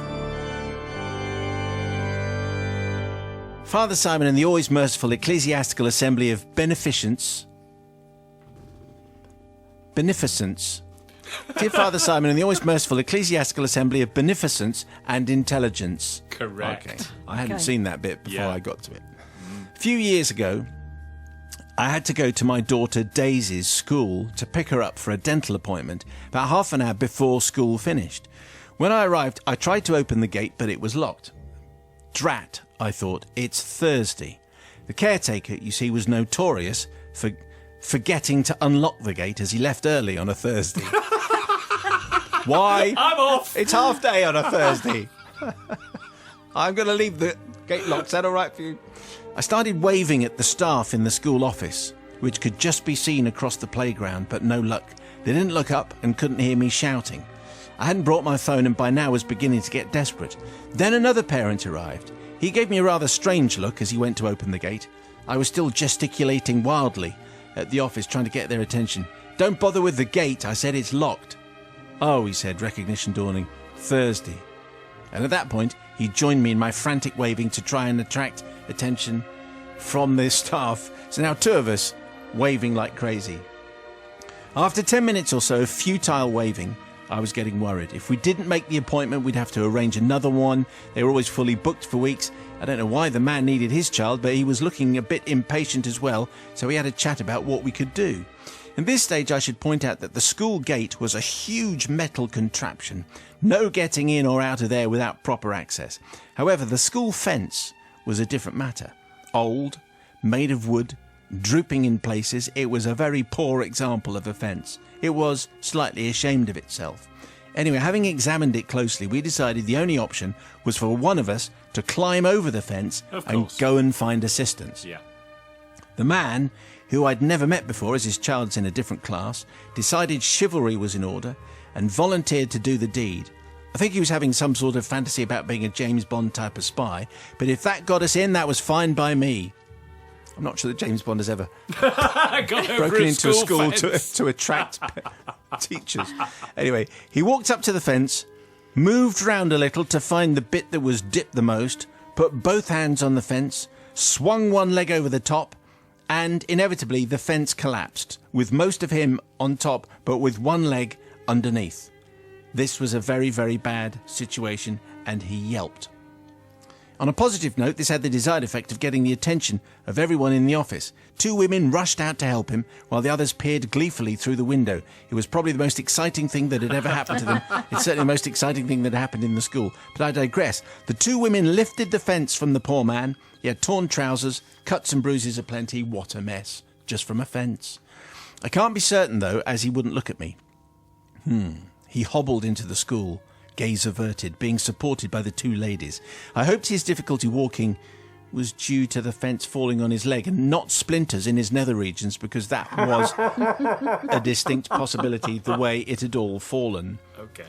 Father Simon and the always merciful Ecclesiastical Assembly of Beneficence. Dear Father Simon and the always merciful Ecclesiastical Assembly of Beneficence and Intelligence. Correct. Okay. I hadn't seen that bit before I got to it. A few years ago, I had to go to my daughter Daisy's school to pick her up for a dental appointment about half an hour before school finished. When I arrived, I tried to open the gate, but it was locked. Drat, I thought, it's Thursday. The caretaker, you see, was notorious for forgetting to unlock the gate as he left early on a Thursday. Why? I'm off! It's half day on a Thursday. I'm going to leave the gate locked. Is that all right for you? I started waving at the staff in the school office, which could just be seen across the playground, but no luck. They didn't look up and couldn't hear me shouting. I hadn't brought my phone and by now was beginning to get desperate. Then another parent arrived. He gave me a rather strange look as he went to open the gate. I was still gesticulating wildly at the office, trying to get their attention. Don't bother with the gate, I said, it's locked. Oh, he said, recognition dawning. Thursday. And at that point, he joined me in my frantic waving to try and attract attention from the staff. So now two of us waving like crazy. After 10 minutes or so of futile waving, I was getting worried. If we didn't make the appointment, we'd have to arrange another one. They were always fully booked for weeks. I don't know why the man needed his child, but he was looking a bit impatient as well, so we had a chat about what we could do. At this stage, I should point out that the school gate was a huge metal contraption. No getting in or out of there without proper access. However, the school fence was a different matter. Old, made of wood, drooping in places, it was a very poor example of a fence. It was slightly ashamed of itself. Anyway, having examined it closely, we decided the only option was for one of us to climb over the fence and go and find assistance. Yeah. The man, who I'd never met before as his child's in a different class, decided chivalry was in order and volunteered to do the deed. I think he was having some sort of fantasy about being a James Bond type of spy, but if that got us in, that was fine by me. I'm not sure that James Bond has ever broken into a school to attract teachers. Anyway, he walked up to the fence, moved round a little to find the bit that was dipped the most, put both hands on the fence, swung one leg over the top, and inevitably the fence collapsed, with most of him on top, but with one leg underneath. This was a very, very bad situation, and he yelped. On a positive note, this had the desired effect of getting the attention of everyone in the office. 2 women rushed out to help him, while the others peered gleefully through the window. It was probably the most exciting thing that had ever happened to them. It's certainly the most exciting thing that happened in the school. But I digress. The 2 women lifted the fence from the poor man. He had torn trousers, cuts and bruises aplenty. What a mess. Just from a fence. I can't be certain, though, as he wouldn't look at me. He hobbled into the school, gaze averted, being supported by the 2 ladies. I hoped his difficulty walking was due to the fence falling on his leg and not splinters in his nether regions, because that was a distinct possibility, the way it had all fallen,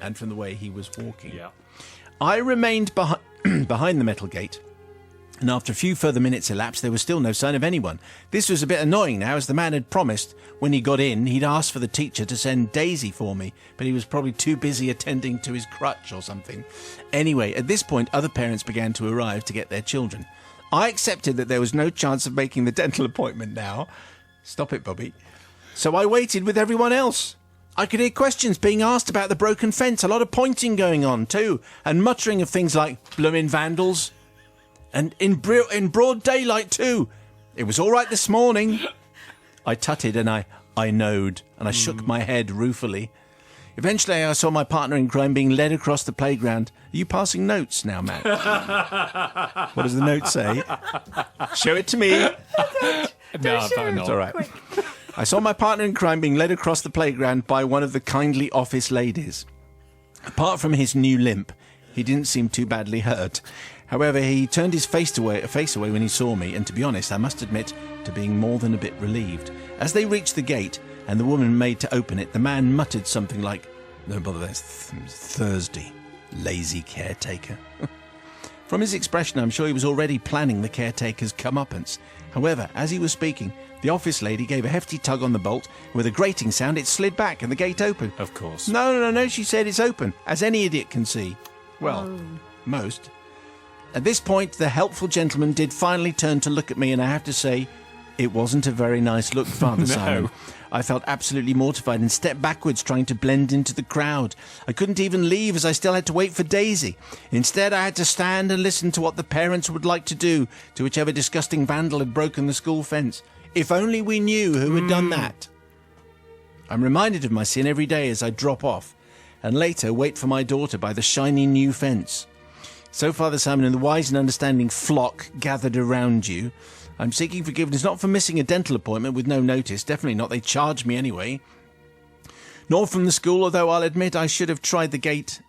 and from the way he was walking. Yeah. I remained behind the metal gate, and after a few further minutes elapsed, there was still no sign of anyone. This was a bit annoying now, as the man had promised when he got in he'd asked for the teacher to send Daisy for me, but he was probably too busy attending to his crutch or something. Anyway, at this point, other parents began to arrive to get their children. I accepted that there was no chance of making the dental appointment now. Stop it, Bobby. So I waited with everyone else. I could hear questions being asked about the broken fence, a lot of pointing going on too, and muttering of things like bloomin' vandals. And in broad daylight too. It was all right this morning. I tutted and I knowed, and I shook my head ruefully. Eventually I saw my partner in crime being led across the playground. Are you passing notes now, Matt? What does the note say? Show it to me. No, I'm not. It's all right. I saw my partner in crime being led across the playground by one of the kindly office ladies. Apart from his new limp, he didn't seem too badly hurt. However, he turned his face away when he saw me, and to be honest, I must admit to being more than a bit relieved. As they reached the gate, and the woman made to open it, the man muttered something like, "No bother, that's Thursday, lazy caretaker." From his expression, I'm sure he was already planning the caretaker's comeuppance. However, as he was speaking, the office lady gave a hefty tug on the bolt. With a grating sound, it slid back and the gate opened. Of course. No, she said it's open, as any idiot can see. Well, most. At this point, the helpful gentleman did finally turn to look at me, and I have to say, it wasn't a very nice look, Father Simon. I felt absolutely mortified and stepped backwards, trying to blend into the crowd. I couldn't even leave, as I still had to wait for Daisy. Instead, I had to stand and listen to what the parents would like to do to whichever disgusting vandal had broken the school fence. If only we knew who had done that. I'm reminded of my sin every day as I drop off, and later wait for my daughter by the shiny new fence. So, Father Simon and the wise and understanding flock gathered around you, I'm seeking forgiveness not for missing a dental appointment with no notice, definitely not, they charged me anyway, nor from the school, although I'll admit I should have tried the gate,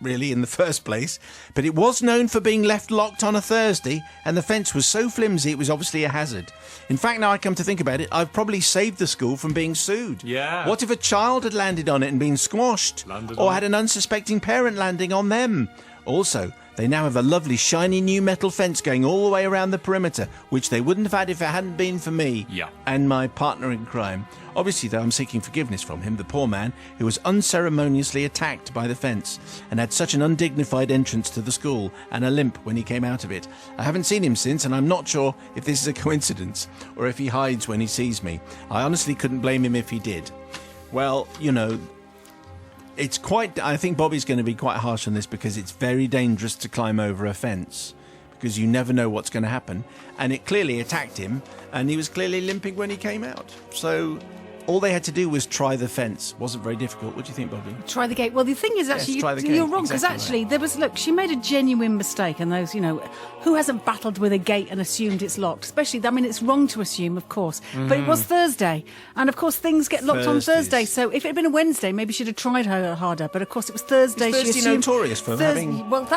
really, in the first place, but it was known for being left locked on a Thursday, and the fence was so flimsy it was obviously a hazard. In fact, now I come to think about it, I've probably saved the school from being sued. Yeah. What if a child had landed on it and been squashed? Or had an unsuspecting parent landing on them? Also, they now have a lovely shiny new metal fence going all the way around the perimeter, which they wouldn't have had if it hadn't been for me and my partner in crime. Obviously, though, I'm seeking forgiveness from him, the poor man, who was unceremoniously attacked by the fence and had such an undignified entrance to the school and a limp when he came out of it. I haven't seen him since, and I'm not sure if this is a coincidence or if he hides when he sees me. I honestly couldn't blame him if he did. Well, you know, it's quite... I think Bobby's going to be quite harsh on this because it's very dangerous to climb over a fence because you never know what's going to happen. And it clearly attacked him, and he was clearly limping when he came out. So all they had to do was try the fence. Wasn't very difficult. What do you think, Bobby? Try the gate. Well, the thing is, actually, Yes, try the you're gate. wrong, because Exactly actually right. there was, look, she made a genuine mistake, and those, you know, who hasn't battled with a gate and assumed it's locked? Especially, I mean, it's wrong to assume, of course, but it was Thursday, and of course things get locked on Thursday. So if it had been a Wednesday, maybe she'd have tried her harder. But of course, it was Thursday. Is Thursday she assumed notorious for having... Well,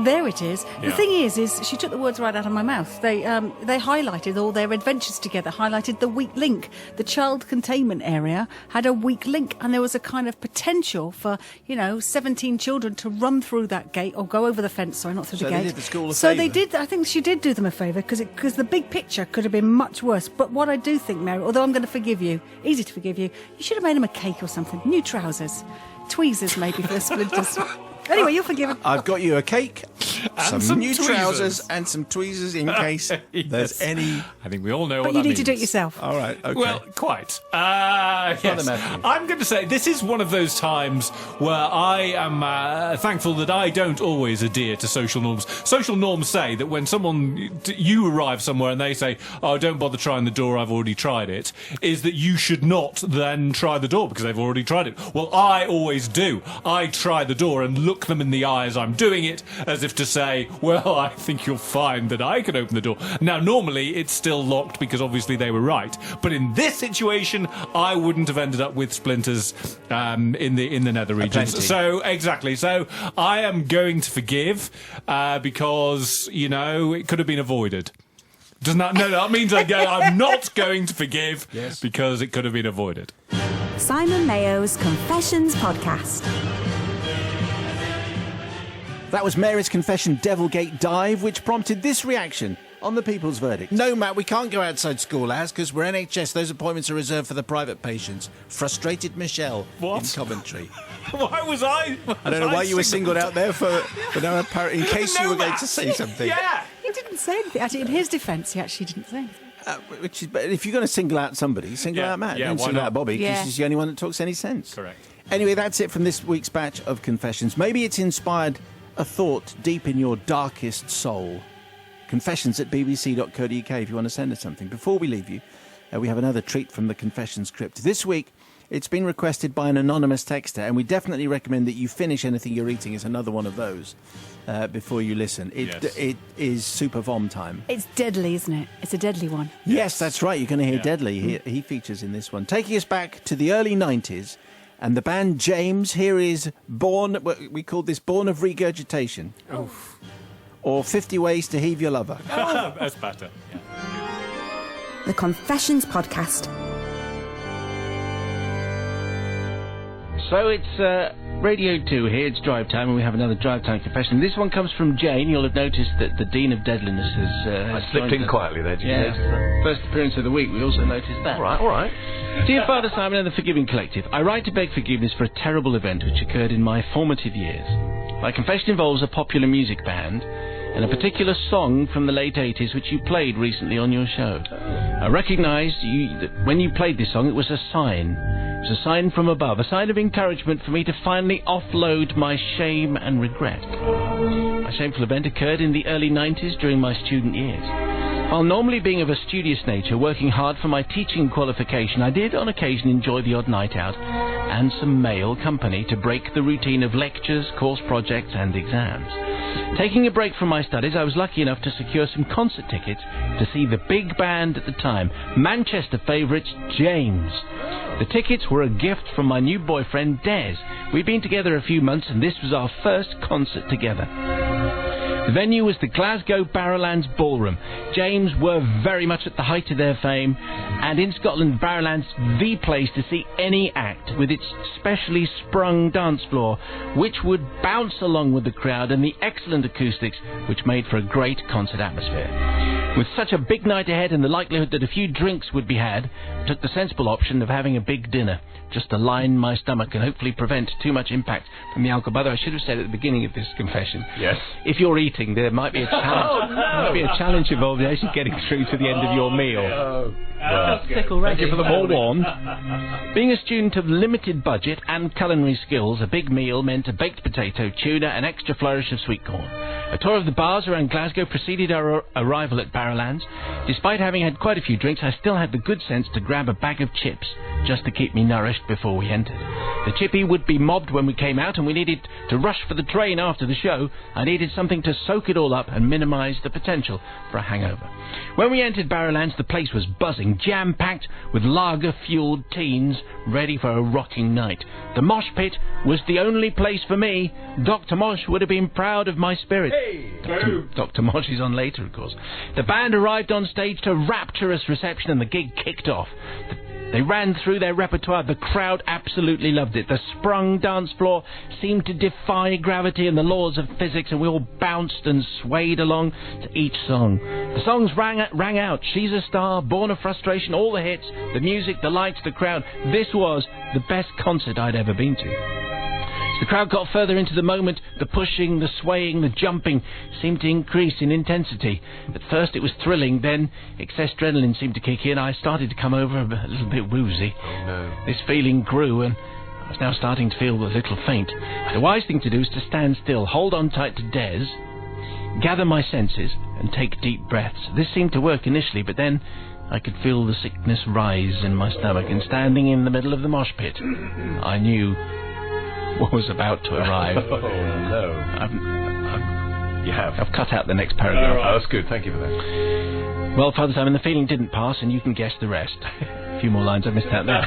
there it is. Yeah. The thing is she took the words right out of my mouth. They highlighted all their adventures together, highlighted the weak link. The child containment area had a weak link, and there was a kind of potential for, 17 children to run through that gate or go over the fence. Sorry, not through the gate. They did the school a So favour. they did. I think she did do them a favour because the big picture could have been much worse. But what I do think, Mary, although I'm going to forgive you, easy to forgive you, you should have made him a cake or something. New trousers, tweezers maybe for the splinters. Anyway, you're forgiven. I've got you a cake, And some new tweezers. trousers, and some tweezers in case there's any. I think we all know But what you that need to do it means. yourself. All right. Okay. Well, quite. Yes. Matthew. I'm going to say this is one of those times where I am thankful that I don't always adhere to social norms. Social norms say that when you arrive somewhere and they say, "Oh, don't bother trying the door, I've already tried it," is that you should not then try the door because they've already tried it. Well, I always do. I try the door and look them in the eye as I'm doing it, as if to say, "Well, I think you'll find that I can open the door." Now, normally it's still locked because obviously they were right. But in this situation, I wouldn't have ended up with splinters in the nether regions. Plenty. So exactly. So I am going to forgive because it could have been avoided. Doesn't that? No, that means I'm not going to forgive because it could have been avoided. Simon Mayo's Confessions podcast. That was Mary's Confession Devilgate Dive, which prompted this reaction on the People's Verdict. No, Matt, we can't go outside school hours because we're NHS. Those appointments are reserved for the private patients. Frustrated Michelle What? in Coventry. Why was I? I don't know why you were singled out there for no apparent, in case you were going to say something. Yeah. He didn't say anything. Actually, in his defence, he actually didn't say anything. But if you're going to single out somebody, single Yeah, out Matt. yeah, Don't why single not? out Bobby because Yeah. she's the only one that talks any sense. Correct. Anyway, that's it from this week's batch of confessions. Maybe it's inspired a thought deep in your darkest soul. confessions@bbc.co.uk if you want to send us something. Before we leave you, we have another treat from the Confessions Crypt. This week, it's been requested by an anonymous texter, and we definitely recommend that you finish anything you're eating. It's another one of those before you listen. Yes. It is super vom time. It's deadly, isn't it? It's a deadly one. Yes, that's right. You're going to hear Yeah. Deadly. He features in this one. Taking us back to the early 90s, and the band James. Here is Born. We called this Born of Regurgitation. Oof. Or 50 Ways to Heave Your Lover. That's better. Yeah. The Confessions podcast. So it's Radio 2 here. It's Drive Time, and we have another Drive Time confession. This one comes from Jane. You'll have noticed that the Dean of Deadliness has I slipped joined in us. quietly there, did you? Yeah, first appearance of the week. We also noticed that. All right. Dear Father Simon and the Forgiving Collective, I write to beg forgiveness for a terrible event which occurred in my formative years. My confession involves a popular music band and a particular song from the late 80s which you played recently on your show. I recognised that when you played this song it was a sign. It was a sign from above, a sign of encouragement for me to finally offload my shame and regret. My shameful event occurred in the early 90s during my student years. While normally being of a studious nature, working hard for my teaching qualification, I did on occasion enjoy the odd night out and some male company to break the routine of lectures, course projects and exams. Taking a break from my studies, I was lucky enough to secure some concert tickets to see the big band at the time, Manchester favourites James. The tickets were a gift from my new boyfriend Des. We'd been together a few months and this was our first concert together. The venue was the Glasgow Barrowlands Ballroom. James were very much at the height of their fame, and in Scotland, Barrowlands the place to see any act, with its specially sprung dance floor, which would bounce along with the crowd, and the excellent acoustics, which made for a great concert atmosphere. With such a big night ahead and the likelihood that a few drinks would be had, I took the sensible option of having a big dinner, just to line my stomach and hopefully prevent too much impact from the alcohol. By the way, I should have said at the beginning of this confession, Yes. if you're eating, there might be a challenge. There might be a challenge involved in actually getting through to the end of your meal. Thank you for the forewarned. Being a student of limited budget and culinary skills, a big meal meant a baked potato, tuna, and extra flourish of sweet corn. A tour of the bars around Glasgow preceded our arrival at Barrowlands. Despite having had quite a few drinks, I still had the good sense to grab a bag of chips, just to keep me nourished before we entered. The chippy would be mobbed when we came out, and we needed to rush for the train after the show. I needed something to soak it all up and minimise the potential for a hangover. When we entered Barrowlands, the place was buzzing, jam-packed with lager-fueled teens ready for a rocking night. The mosh pit was the only place for me. Dr. Mosh would have been proud of my spirit. Dr. Mosh is on later, of course. The band arrived on stage to rapturous reception and the gig kicked off. They ran through their repertoire. The crowd absolutely loved it. The sprung dance floor seemed to defy gravity and the laws of physics, and we all bounced and swayed along to each song. The songs rang out. She's a Star, Born of Frustration, all the hits, the music, the lights, the crowd. This was the best concert I'd ever been to. The crowd got further into the moment. The pushing, the swaying, the jumping seemed to increase in intensity. At first it was thrilling, then excess adrenaline seemed to kick in. I started to come over a little bit woozy. Oh, no. This feeling grew, and I was now starting to feel a little faint. The wise thing to do is to stand still, hold on tight to Des, gather my senses, and take deep breaths. This seemed to work initially, but then I could feel the sickness rise in my stomach, and standing in the middle of the mosh pit, I knew what was about to arrive. Oh, no. You have. I've cut out the next paragraph. Oh, that's good. Thank you for that. Well, Father Simon, the feeling didn't pass, and you can guess the rest. A few more lines I missed out there.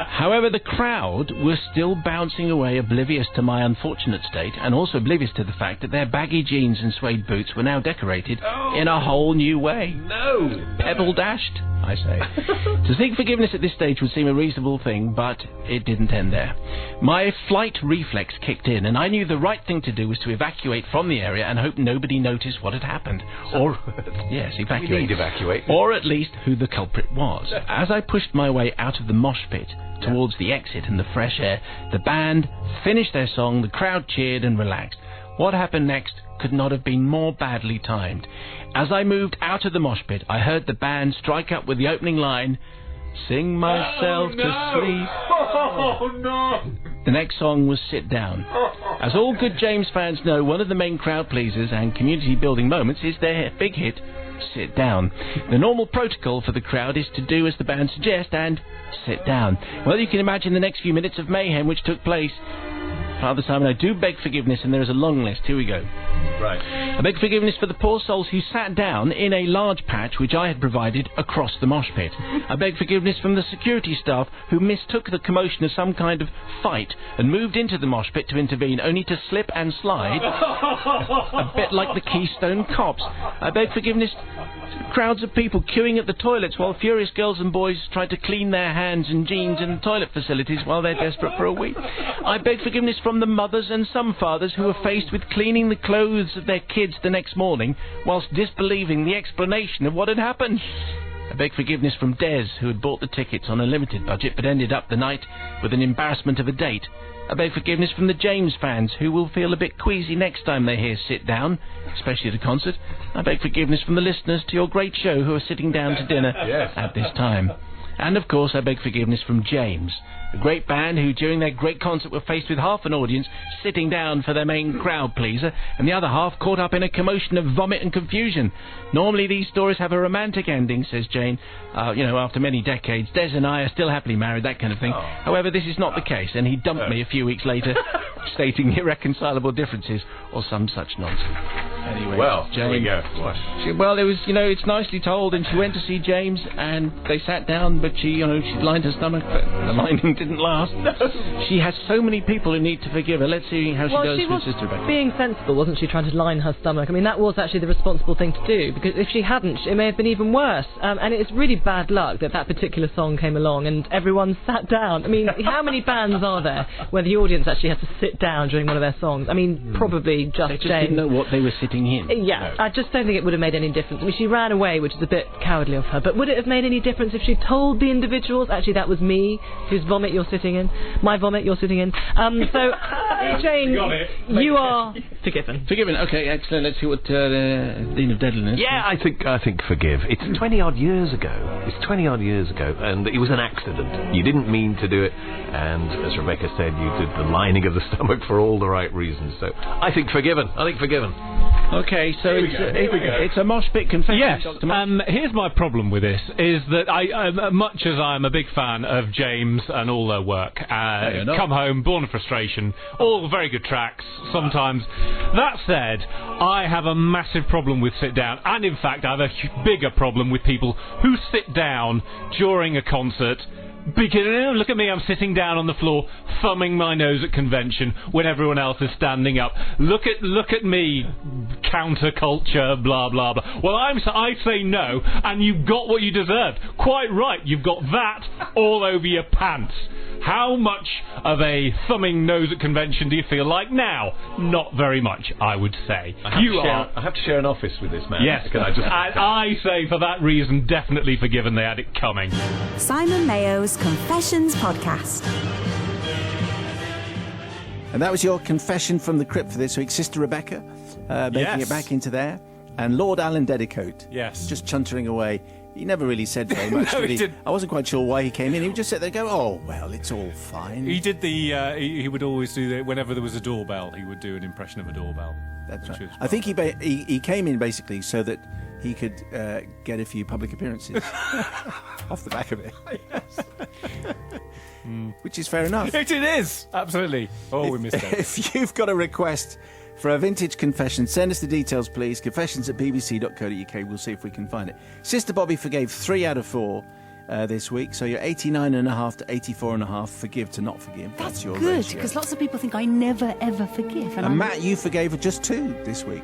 However, the crowd were still bouncing away, oblivious to my unfortunate state, and also oblivious to the fact that their baggy jeans and suede boots were now decorated in a whole new way. No! Pebble dashed, I say. To seek forgiveness at this stage would seem a reasonable thing, but it didn't end there. My flight reflex kicked in, and I knew the right thing to do was to evacuate from the area and hope nobody noticed what had happened. Or, yes, evacuate. We need evacuate. Or at least who the culprit was. As I pushed my way out of the mosh pit towards the exit and the fresh air, the band finished their song, the crowd cheered and relaxed. What happened next could not have been more badly timed. As I moved out of the mosh pit, I heard the band strike up with the opening line, "Sing myself to sleep." Oh, no! The next song was Sit Down. As all good James fans know, one of the main crowd pleasers and community building moments is their big hit, Sit Down. The normal protocol for the crowd is to do as the band suggest and sit down. Well, you can imagine the next few minutes of mayhem which took place. Father Simon, I do beg forgiveness, and there is a long list. Here we go. Right. I beg forgiveness for the poor souls who sat down in a large patch which I had provided across the mosh pit. I beg forgiveness from the security staff who mistook the commotion as some kind of fight and moved into the mosh pit to intervene, only to slip and slide, a bit like the Keystone Cops. I beg forgiveness to crowds of people queuing at the toilets while furious girls and boys tried to clean their hands and jeans in the toilet facilities while they're desperate for a wee. I beg forgiveness from the mothers and some fathers who were faced with cleaning the clothes of their kids the next morning whilst disbelieving the explanation of what had happened. I beg forgiveness from Des, who had bought the tickets on a limited budget but ended up the night with an embarrassment of a date. I beg forgiveness from the James fans, who will feel a bit queasy next time they hear Sit Down, especially at a concert. I beg forgiveness from the listeners to your great show who are sitting down to dinner at this time. And, of course, I beg forgiveness from James, a great band who, during their great concert, were faced with half an audience sitting down for their main crowd pleaser, and the other half caught up in a commotion of vomit and confusion. Normally these stories have a romantic ending, says Jane. After many decades, Des and I are still happily married, that kind of thing. However, this is not the case, and he dumped me a few weeks later, stating irreconcilable differences or some such nonsense. Anyway, Well, Jane, there we go. What? Well, it was, it's nicely told, and she went to see James, and they sat down, but she lined her stomach, but the lining didn't last. She has so many people who need to forgive her. Let's see how she does with Sister Rebecca. Being sensible, wasn't she, trying to line her stomach? I mean, that was actually the responsible thing to do, because if she hadn't, it may have been even worse. And it's really bad luck that particular song came along and everyone sat down. I mean, how many bands are there where the audience actually had to sit down during one of their songs? I mean, probably just They just Jane. didn't know what they were sitting in. Yeah, I just don't think it would have made any difference. I mean, she ran away, which is a bit cowardly of her, but would it have made any difference if she told the individuals, actually, that was me, whose vomit you're sitting in, my vomit you're sitting in? Jane, you are forgiven. Forgiven. Okay, excellent. Let's see what the Dean of Deadliness. Yeah, I think forgive. It's 20-odd years ago. And it was an accident. You didn't mean to do it, and as Rebecca said, you did the lining of the stomach for all the right reasons. So I think forgiven. Okay, so it's a mosh pit confession. Yes, Dr. Mark. here's my problem with this, is that I much as I'm a big fan of James and all their work, Come Home, Born of Frustration, all very good tracks, sometimes. That said, I have a massive problem with Sit Down, and in fact I have a bigger problem with people who sit down during a concert. Because look at me, I'm sitting down on the floor, thumbing my nose at convention when everyone else is standing up. Look at me, counterculture, blah blah blah. Well, I say no, and you've got what you deserved. Quite right, you've got that all over your pants. How much of a thumbing nose at convention do you feel like now? Not very much, I would say. I have to share an office with this man. Yes, Can I just? and I say for that reason, definitely forgiven. They had it coming. Simon Mayo's Confessions Podcast. And that was your confession from the crypt for this week. Sister Rebecca, making Yes. it back into there. And Lord Alan Dedicote. Yes. Just chuntering away. He never really said very much, No, did he didn't. I wasn't quite sure why he came in. He would just sit there and go, oh, well, it's all fine. He did the. He would always do that whenever there was a doorbell. He would do an impression of a doorbell. That's which right. was I think he came in basically so that he could get a few public appearances off the back of it. Which is fair enough. It is absolutely. Oh, we missed it. If you've got a request for a vintage confession, send us the details, please. confessions@bbc.co.uk. We'll see if we can find it. Sister Bobby forgave 3 out of 4 this week, so you're 89.5 to 84.5. Forgive to not forgive. That's your Good, ratio. because lots of people think I never ever forgive. And Matt, you forgave just 2 this week.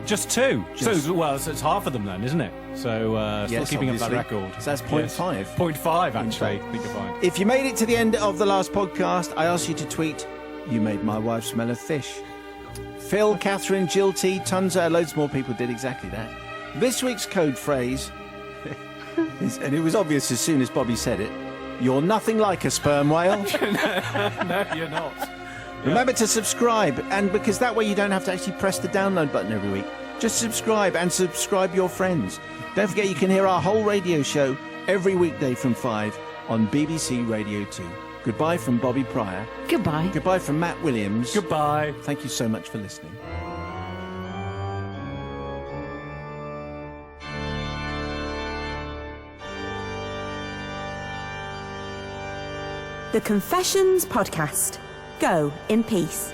Just 2. Just- So it's half of them then, isn't it? So still Yes, keeping up that obviously. record. So that's 0.5. Yes. 0.5 actually. I think you're fine. If you made it to the end of the last podcast, I asked you to tweet, "You made my wife smell of fish." Phil, Catherine, Jill T, Tunza, loads more people did exactly that. This week's code phrase, and it was obvious as soon as Bobby said it, "You're nothing like a sperm whale." No, you're not. Remember to subscribe, and because that way you don't have to actually press the download button every week. Just subscribe and subscribe your friends. Don't forget you can hear our whole radio show every weekday from 5 on BBC Radio 2. Goodbye from Bobby Pryor. Goodbye. Goodbye from Matt Williams. Goodbye. Thank you so much for listening. The Confessions Podcast. Go in peace.